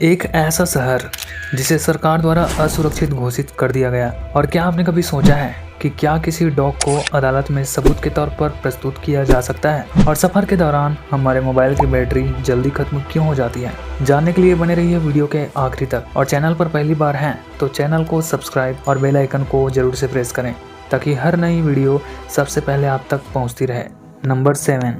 एक ऐसा शहर जिसे सरकार द्वारा असुरक्षित घोषित कर दिया गया। और क्या आपने कभी सोचा है कि क्या किसी डॉग को अदालत में सबूत के तौर पर प्रस्तुत किया जा सकता है? और सफर के दौरान हमारे मोबाइल की बैटरी जल्दी खत्म क्यों हो जाती है? जानने के लिए बने रहिए वीडियो के आखिरी तक। और चैनल पर पहली बार हैं तो चैनल को सब्सक्राइब और बेल आइकन को जरूर से प्रेस करें ताकि हर नई वीडियो सबसे पहले आप तक पहुंचती रहे। नंबर 7,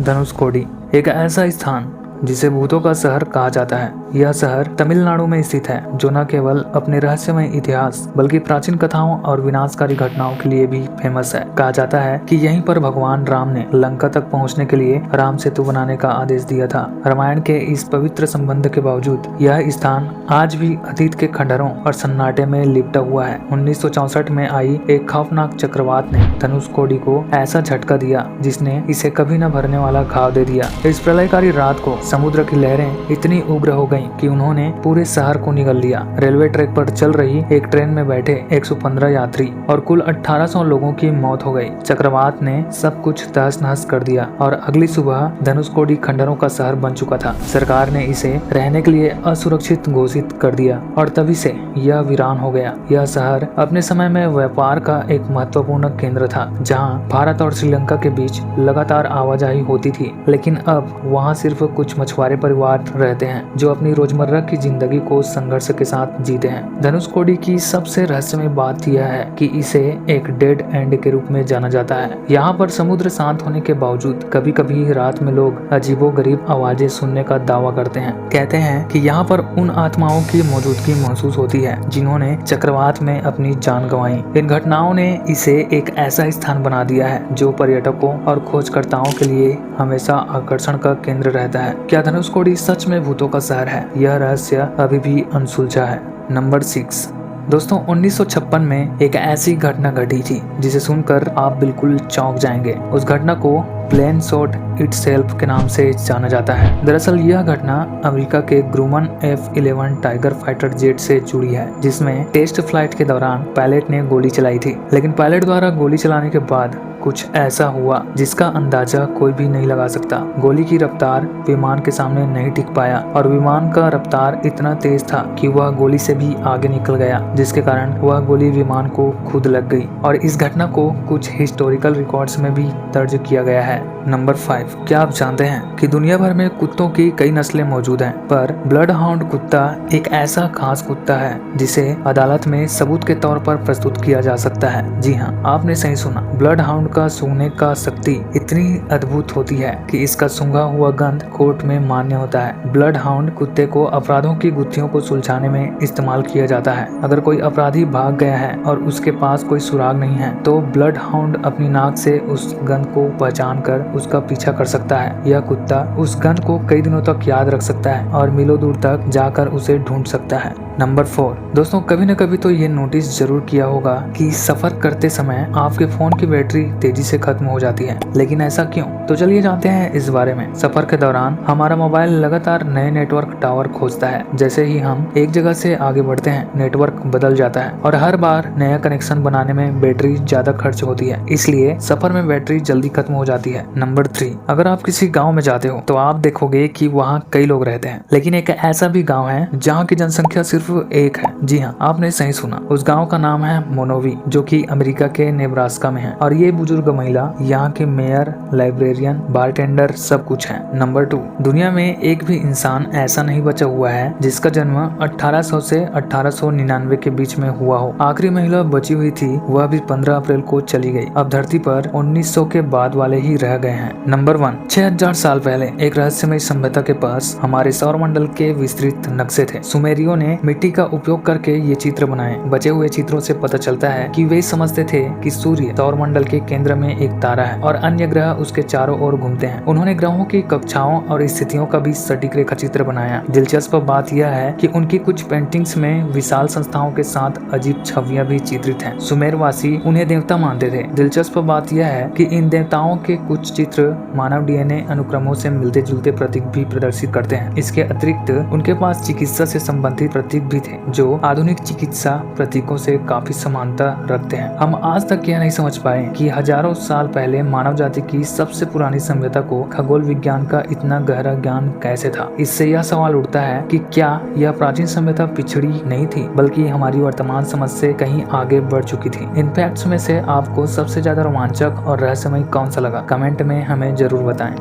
धनुषकोडी। एक ऐसा स्थान जिसे भूतों का शहर कहा जाता है। यह शहर तमिलनाडु में स्थित है, जो न केवल अपने रहस्यमय इतिहास बल्कि प्राचीन कथाओं और विनाशकारी घटनाओं के लिए भी फेमस है। कहा जाता है कि यहीं पर भगवान राम ने लंका तक पहुंचने के लिए राम सेतु बनाने का आदेश दिया था। रामायण के इस पवित्र संबंध के बावजूद यह स्थान आज भी अतीत के खंडहरों और सन्नाटे में लिपटा हुआ है। 1964 में आई एक खौफनाक चक्रवात ने धनुषकोडी को ऐसा झटका दिया जिसने इसे कभी न भरने वाला घाव दे दिया। इस प्रलयकारी रात को समुद्र की लहरें इतनी उग्र हो गईं कि उन्होंने पूरे शहर को निगल लिया। रेलवे ट्रैक पर चल रही एक ट्रेन में बैठे 115 यात्री और कुल 1800 लोगों की मौत हो गई। चक्रवात ने सब कुछ तहस नहस कर दिया और अगली सुबह धनुषकोडी खंडहरों का शहर बन चुका था। सरकार ने इसे रहने के लिए असुरक्षित घोषित कर दिया और तभी से यह वीरान हो गया। यह शहर अपने समय में व्यापार का एक महत्वपूर्ण केंद्र था, जहाँ भारत और श्रीलंका के बीच लगातार आवाजाही होती थी। लेकिन अब वहाँ सिर्फ कुछ मछुआरे परिवार रहते हैं जो अपनी रोजमर्रा की जिंदगी को संघर्ष के साथ जीते हैं। धनुषकोडी की सबसे रहस्यमय बात यह है कि इसे एक डेड एंड के रूप में जाना जाता है। यहाँ पर समुद्र शांत होने के बावजूद कभी कभी रात में लोग अजीबोगरीब आवाजें सुनने का दावा करते हैं। कहते हैं कि यहाँ पर उन आत्माओं की मौजूदगी महसूस होती है जिन्होंने चक्रवात में अपनी जान गंवाई। इन घटनाओं ने इसे एक ऐसा स्थान बना दिया है जो पर्यटकों और खोजकर्ताओं के लिए हमेशा आकर्षण का केंद्र रहता है। क्या धनुषकोडी सच में भूतों का शहर है? यह रहस्य अभी भी अनसुलझा है। नंबर 6, दोस्तों 1956 में एक ऐसी घटना घटी थी जिसे सुनकर आप बिल्कुल चौंक जाएंगे। उस घटना को प्लेन शॉट इटसेल्फ के नाम से जाना जाता है। दरअसल यह घटना अमेरिका के ग्रूमन F-11 टाइगर फाइटर जेट से जुड़ी है, जिसमें टेस्ट फ्लाइट के दौरान पायलट ने गोली चलाई थी। लेकिन पायलट द्वारा गोली चलाने के बाद कुछ ऐसा हुआ जिसका अंदाजा कोई भी नहीं लगा सकता। गोली की रफ्तार विमान के सामने नहीं टिक पाया और विमान का रफ्तार इतना तेज था कि वह गोली से भी आगे निकल गया, जिसके कारण वह गोली विमान को खुद लग गई। और इस घटना को कुछ हिस्टोरिकल रिकॉर्ड्स में भी दर्ज किया गया है। नंबर 5, क्या आप जानते हैं कि दुनिया भर में कुत्तों की कई नस्लें मौजूद हैं, पर ब्लड हाउंड कुत्ता एक ऐसा खास कुत्ता है जिसे अदालत में सबूत के तौर पर प्रस्तुत किया जा सकता है। जी हाँ, आपने सही सुना। ब्लड हाउंड का सूंघने का शक्ति इतनी अद्भुत होती है कि इसका सूंघा हुआ गंध कोर्ट में मान्य होता है। ब्लड हाउंड कुत्ते को अपराधों की गुत्थियों को सुलझाने में इस्तेमाल किया जाता है। अगर कोई अपराधी भाग गया है और उसके पास कोई सुराग नहीं है, तो ब्लड हाउंड अपनी नाक से उस गंध को पहचान कर उसका पीछा कर सकता है। यह कुत्ता उस गंध को कई दिनों तक याद रख सकता है और मीलों दूर तक जाकर उसे ढूंढ सकता है। नंबर 4, दोस्तों कभी न कभी तो ये नोटिस जरूर किया होगा कि सफर करते समय आपके फोन की बैटरी तेजी से खत्म हो जाती है। लेकिन ऐसा क्यों? तो चलिए जानते हैं इस बारे में। सफर के दौरान हमारा मोबाइल लगातार नए नेटवर्क टावर खोजता है। जैसे ही हम एक जगह से आगे बढ़ते हैं, नेटवर्क बदल जाता है और हर बार नया कनेक्शन बनाने में बैटरी ज्यादा खर्च होती है, इसलिए सफर में बैटरी जल्दी खत्म हो जाती है। नंबर 3, अगर आप किसी गाँव में जाते हो तो आप देखोगे कि वहाँ कई लोग रहते हैं, लेकिन एक ऐसा भी गाँव है जहाँ की जनसंख्या सिर्फ एक है। जी हाँ, आपने सही सुना। उस गांव का नाम है मोनोवी, जो कि अमेरिका के नेब्रास्का में है। और ये बुजुर्ग महिला यहाँ के मेयर, लाइब्रेरियन, बारटेंडर सब कुछ है। नंबर 2, दुनिया में एक भी इंसान ऐसा नहीं बचा हुआ है जिसका जन्म 1800 से 1899 के बीच में हुआ हो। आखिरी महिला बची हुई थी, वह भी 15 अप्रैल को चली गई। अब धरती पर 1900 के बाद वाले ही रह गए हैं। नंबर 1, 6000 साल पहले एक रहस्यमय सभ्यता के पास हमारे सौरमंडल के विस्तृत नक्शे थे। सुमेरियों ने मिट्टी का उपयोग करके ये चित्र बनाए। बचे हुए चित्रों से पता चलता है कि वे समझते थे कि सूर्य सौरमंडल के केंद्र में एक तारा है और अन्य ग्रह उसके चारों ओर घूमते हैं। उन्होंने ग्रहों की कक्षाओं और स्थितियों का भी सटीक रेखा चित्र बनाया। दिलचस्प बात यह है कि उनकी कुछ पेंटिंग्स में विशाल संस्थाओं के साथ अजीब छवियां भी चित्रित हैं। सुमेरवासी उन्हें देवता मानते थे। दिलचस्प बात यह है कि इन देवताओं के कुछ चित्र मानव DNA अनुक्रमों से मिलते जुलते प्रतीक भी प्रदर्शित करते हैं। इसके अतिरिक्त उनके पास चिकित्सा से संबंधित प्रतीक भी थे जो आधुनिक चिकित्सा प्रतीकों से काफी समानता रखते हैं। हम आज तक यह नहीं समझ पाए कि हजारों साल पहले मानव जाति की सबसे पुरानी सभ्यता को खगोल विज्ञान का इतना गहरा ज्ञान कैसे था। इससे यह सवाल उठता है कि क्या यह प्राचीन सभ्यता पिछड़ी नहीं थी, बल्कि हमारी वर्तमान समझ से कहीं आगे बढ़ चुकी थी। इन फैक्ट्स में से आपको सबसे ज्यादा रोमांचक और रहस्यमय कौन सा लगा, कमेंट में हमें जरूर बताएं।